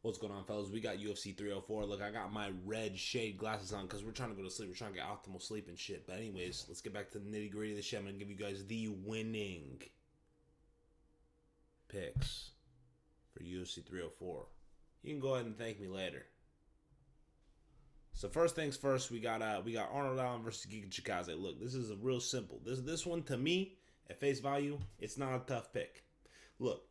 What's going on, fellas? We got UFC 304. Look, I got my red shade glasses on because we're trying to go to sleep. We're trying to get optimal sleep and shit. But anyways, let's get back to the nitty gritty of the shit. I'm going to give you guys the winning picks for UFC 304. You can go ahead and thank me later. So first things first, we got Arnold Allen versus Giga. Look, this is a real simple. This one to me, at face value, it's not a tough pick. Look,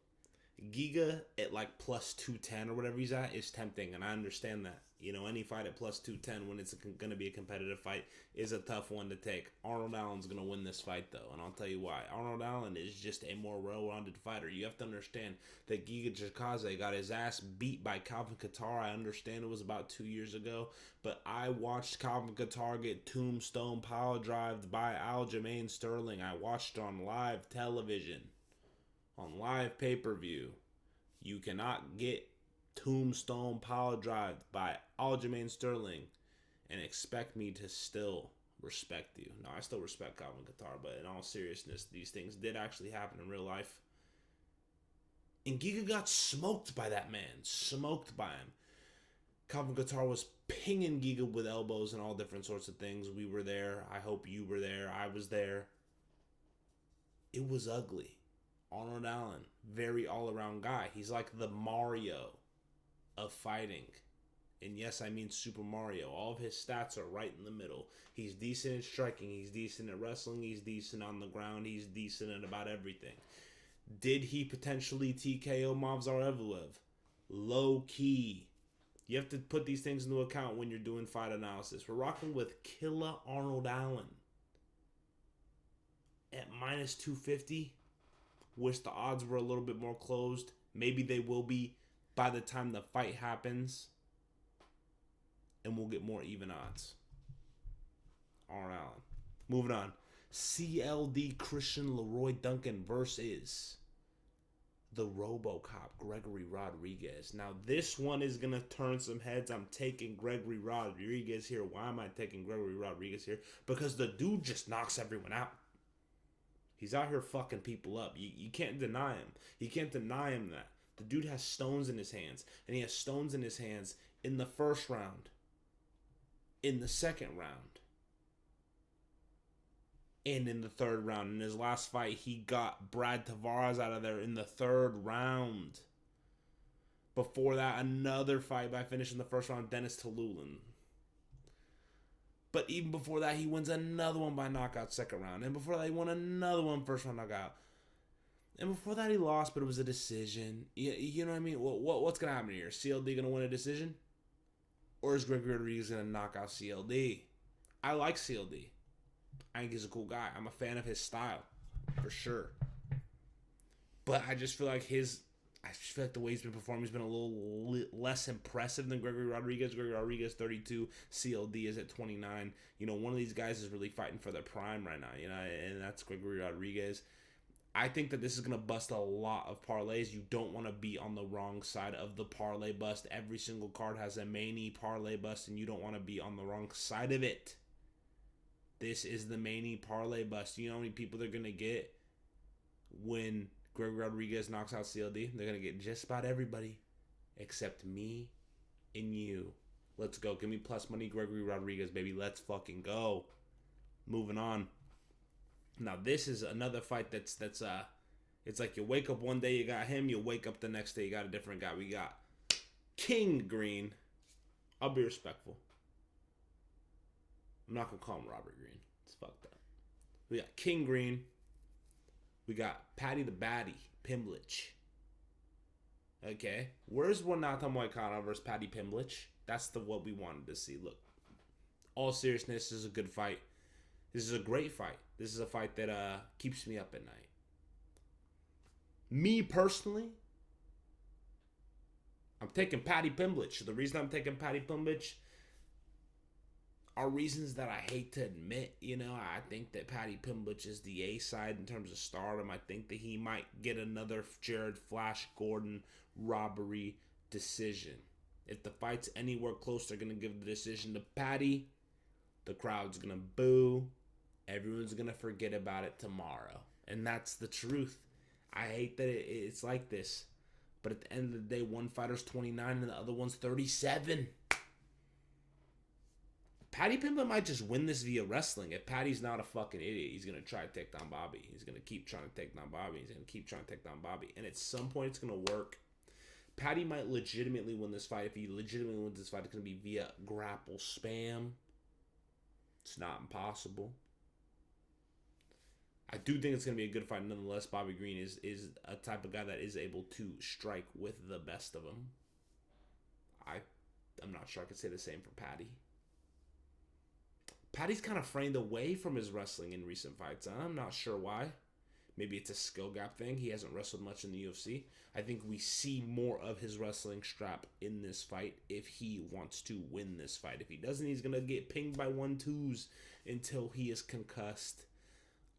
Giga at like plus 210 or whatever he's at is tempting, and I understand that. You know, any fight at plus 210 when it's going to be a competitive fight is a tough one to take. Arnold Allen's going to win this fight, though, and I'll tell you why. Arnold Allen is just a more well-rounded fighter. You have to understand that Giga got his ass beat by Calvin Kattar. I understand it was about 2 years ago, but I watched Calvin Kattar get tombstone pile drived by Aljamain Sterling. I watched it on live television. On live pay-per-view. You cannot get tombstone power drive by Aljamain Sterling and expect me to still respect you. No, I still respect Calvin Kattar, but in all seriousness, these things did actually happen in real life. And Giga got smoked by that man. Smoked by him. Calvin Kattar was pinging Giga with elbows and all different sorts of things. We were there. I hope you were there. I was there. It was ugly. Arnold Allen, very all-around guy. He's like the Mario of fighting. And yes, I mean Super Mario. All of his stats are right in the middle. He's decent at striking. He's decent at wrestling. He's decent on the ground. He's decent at about everything. Did he potentially TKO Movsar Evloev? Low-key. You have to put these things into account when you're doing fight analysis. We're rocking with Killer Arnold Allen at minus 250. Wish the odds were a little bit more closed. Maybe they will be by the time the fight happens. And we'll get more even odds. Arnold Allen. Moving on. CLD Christian Leroy Duncan versus the RoboCop Gregory Rodriguez. Now this one is going to turn some heads. I'm taking Gregory Rodriguez here. Why am I taking Gregory Rodriguez here? Because the dude just knocks everyone out. He's out here fucking people up. You can't deny him. You can't deny him that. The dude has stones in his hands. And he has stones in his hands in the first round. In the second round. And in the third round. In his last fight, he got Brad Tavares out of there in the third round. Before that, another fight by finishing the first round, Dennis Tululin. But even before that, he wins another one by knockout second round. And before that, he won another one first round knockout. And before that, he lost, but it was a decision. You know what I mean? What's going to happen here? CLD going to win a decision? Or is Gregory Rodriguez going to knock out CLD? I like CLD. I think he's a cool guy. I'm a fan of his style, for sure. But I just feel like the way he's been performing has been a little less impressive than Gregory Rodriguez. Gregory Rodriguez, 32. CLD is at 29. You know, one of these guys is really fighting for their prime right now, you know, and that's Gregory Rodriguez. I think that this is going to bust a lot of parlays. You don't want to be on the wrong side of the parlay bust. Every single card has a main parlay bust, and you don't want to be on the wrong side of it. This is the main parlay bust. You know how many people they're going to get when Gregory Rodriguez knocks out CLD? They're going to get just about everybody except me and you. Let's go. Give me plus money, Gregory Rodriguez, baby. Let's fucking go. Moving on. Now, this is another fight that's it's like you wake up one day, you got him. You wake up the next day, you got a different guy. We got King Green. I'll be respectful. I'm not going to call him Robert Green. It's fucked up. We got King Green. We got Paddy the Baddie, Pimblett. Okay. Where's Wanata Moicano versus Paddy Pimblett? That's what we wanted to see. Look, all seriousness, this is a good fight. This is a great fight. This is a fight that keeps me up at night. Me personally, I'm taking Paddy Pimblett. The reason I'm taking Paddy Pimblett are reasons that I hate to admit. You know, I think that Paddy Pimblett is the A side in terms of stardom. I think that he might get another Jared Flash Gordon robbery decision. If the fight's anywhere close, they're going to give the decision to Paddy. The crowd's going to boo. Everyone's going to forget about it tomorrow. And that's the truth. I hate that it's like this. But at the end of the day, one fighter's 29 and the other one's 37. Paddy Pimblett might just win this via wrestling. If Paddy's not a fucking idiot, he's going to try to take down Bobby. He's going to keep trying to take down Bobby. He's going to keep trying to take down Bobby. And at some point, it's going to work. Paddy might legitimately win this fight. If he legitimately wins this fight, it's going to be via grapple spam. It's not impossible. I do think it's going to be a good fight. Nonetheless, Bobby Green is a type of guy that is able to strike with the best of them. I'm not sure I could say the same for Paddy. Paddy's kind of framed away from his wrestling in recent fights. I'm not sure why. Maybe it's a skill gap thing. He hasn't wrestled much in the UFC. I think we see more of his wrestling strap in this fight if he wants to win this fight. If he doesn't, he's going to get pinged by 1-2s until he is concussed.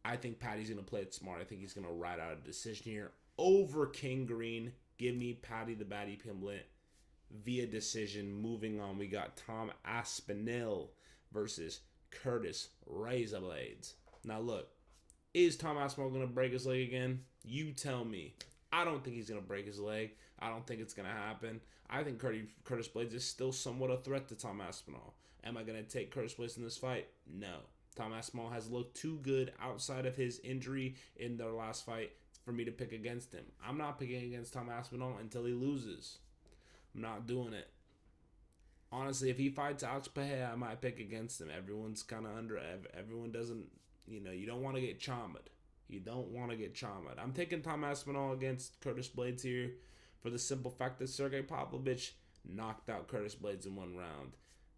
I think Paddy's going to play it smart. I think he's going to ride out a decision here over King Green. Give me Paddy the Baddy Pimblett via decision. Moving on, we got Tomm Aspinall versus Curtis Razor Blaydes. Now look, is Tomm Aspinall going to break his leg again? You tell me. I don't think he's going to break his leg. I don't think it's going to happen. I think Curtis Blaydes is still somewhat a threat to Tomm Aspinall. Am I going to take Curtis Blaydes in this fight? No. Tomm Aspinall has looked too good outside of his injury in their last fight for me to pick against him. I'm not picking against Tomm Aspinall until he loses. I'm not doing it. Honestly, if he fights Alex Pereira, I might pick against him. Everyone's kind of everyone doesn't, you don't want to get chommed. You don't want to get chommed. I'm taking Tomm Aspinall against Curtis Blaydes here for the simple fact that Sergey Pavlovich knocked out Curtis Blaydes in one round.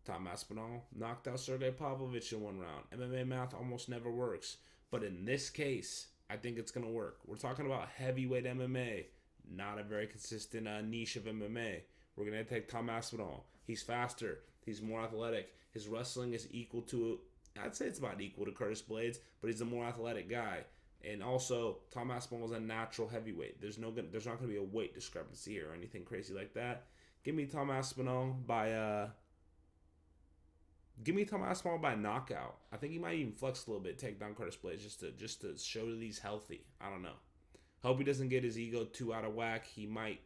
Tomm Aspinall knocked out Sergey Pavlovich in one round. MMA math almost never works. But in this case, I think it's going to work. We're talking about heavyweight MMA, not a very consistent niche of MMA. We're going to take Tomm Aspinall. He's faster. He's more athletic. His wrestling is equal to, I'd say it's about equal to Curtis Blaydes, but he's a more athletic guy. And also, Tomm Aspinall is a natural heavyweight. There's not going to be a weight discrepancy here or anything crazy like that. Give me Tomm Aspinall by knockout. I think he might even flex a little bit, take down Curtis Blaydes just to show that he's healthy. I don't know. Hope he doesn't get his ego too out of whack. He might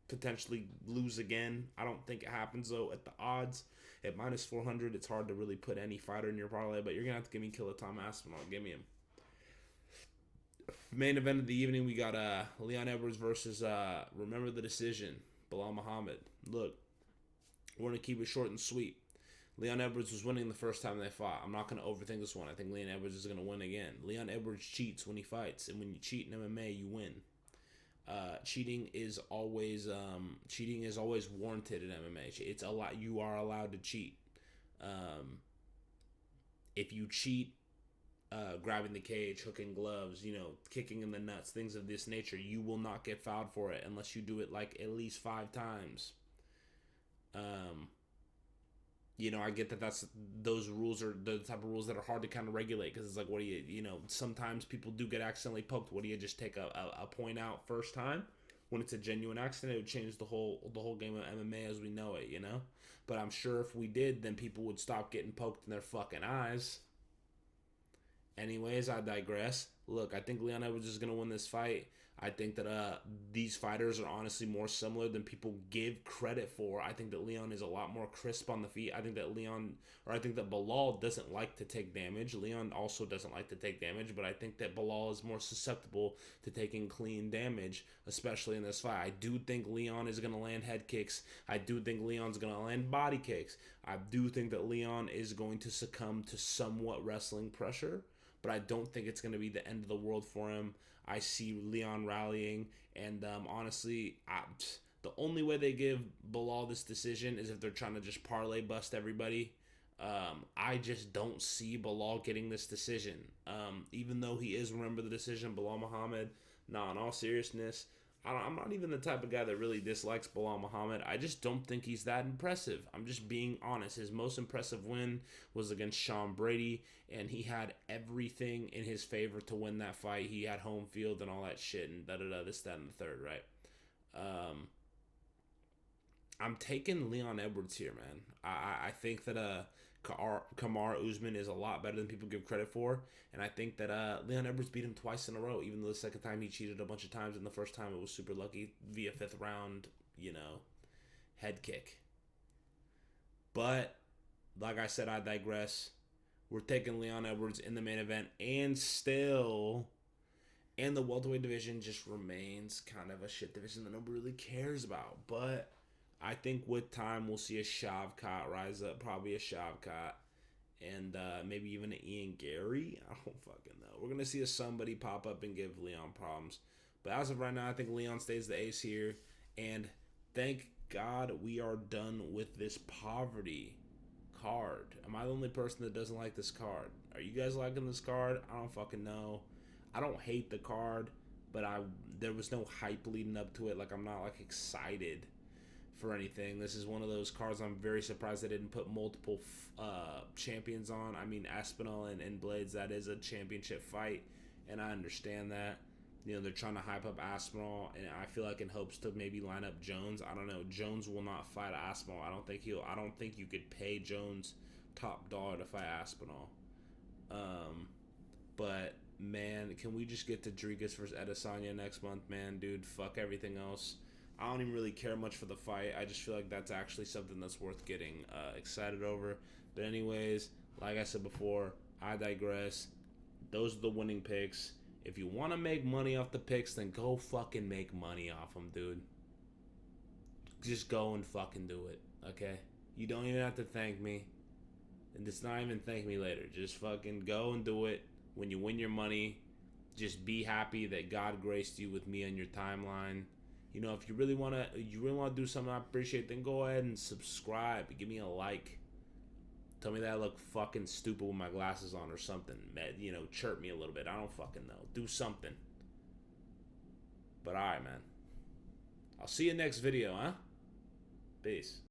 potentially lose again. I don't think it happens though. At the odds at minus 400, it's hard to really put any fighter in your parlay, but you're gonna have to give me Killer Tomm Aspinall. Give me him. Main event of the evening, we got Leon Edwards versus remember the decision, Belel Mohammad. Look, we're gonna keep it short and sweet. Leon Edwards was winning the first time they fought. I'm not going to overthink this one. I think Leon Edwards is going to win again. Leon Edwards cheats when he fights, and when you cheat in MMA, you win. Cheating is always warranted in MMA. It's a lot. You are allowed to cheat. If you cheat, grabbing the cage, hooking gloves, kicking in the nuts, things of this nature, you will not get fouled for it unless you do it like at least 5 times. I get that those rules are the type of rules that are hard to kind of regulate because it's like, what do you, sometimes people do get accidentally poked. What do you just take a point out first time? When it's a genuine accident, it would change the whole game of MMA as we know it, But I'm sure if we did, then people would stop getting poked in their fucking eyes. Anyways, I digress. Look, I think Leon Edwards is going to win this fight. I think that these fighters are honestly more similar than people give credit for. I think that Leon is a lot more crisp on the feet. I think that Belal doesn't like to take damage. Leon also doesn't like to take damage, but I think that Belal is more susceptible to taking clean damage, especially in this fight. I do think Leon is going to land head kicks. I do think Leon's going to land body kicks. I do think that Leon is going to succumb to somewhat wrestling pressure, but I don't think it's going to be the end of the world for him. I see Leon rallying, and honestly, the only way they give Belal this decision is if they're trying to just parlay bust everybody. I just don't see Belal getting this decision. Even though he is, remember the decision, Belal Mohammad. Nah, in all seriousness, I'm not even the type of guy that really dislikes Belal Mohammad. I just don't think he's that impressive. I'm just being honest. His most impressive win was against Sean Brady, and he had everything in his favor to win that fight. He had home field and all that shit, and this, that, and the third, right? I'm taking Leon Edwards here, man. I think that Kamaru Usman is a lot better than people give credit for, and I think that Leon Edwards beat him twice in a row. Even though the second time he cheated a bunch of times, and the first time it was super lucky via fifth round, head kick. But like I said, I digress. We're taking Leon Edwards in the main event, and still, and the welterweight division just remains kind of a shit division that nobody really cares about. But I think with time we'll see a Shavkat rise up, probably a Shavkat, and maybe even an Ian Gary. I don't fucking know. We're gonna see a somebody pop up and give Leon problems. But as of right now, I think Leon stays the ace here, and thank God we are done with this poverty card. Am I the only person that doesn't like this card? Are you guys liking this card? I don't fucking know. I don't hate the card, but there was no hype leading up to it. Like, I'm not like excited for anything. This is one of those cards I'm very surprised they didn't put multiple champions on. I mean, Aspinall and Blaydes, that is a championship fight, and I understand that. They're trying to hype up Aspinall, and I feel like in hopes to maybe line up Jones. I don't know. Jones will not fight Aspinall. I don't think you could pay Jones top dollar to fight Aspinall. But man, can we just get to Rodriguez versus Adesanya next month, man? Dude, fuck everything else. I don't even really care much for the fight. I just feel like that's actually something that's worth getting excited over. But anyways, like I said before, I digress. Those are the winning picks. If you want to make money off the picks, then go fucking make money off them, dude. Just go and fucking do it, okay? You don't even have to thank me. And just not even thank me later. Just fucking go and do it. When you win your money, just be happy that God graced you with me on your timeline. If you really wanna do something I appreciate, then go ahead and subscribe. Give me a like. Tell me that I look fucking stupid with my glasses on or something. Chirp me a little bit. I don't fucking know. Do something. But alright, man. I'll see you next video, huh? Peace.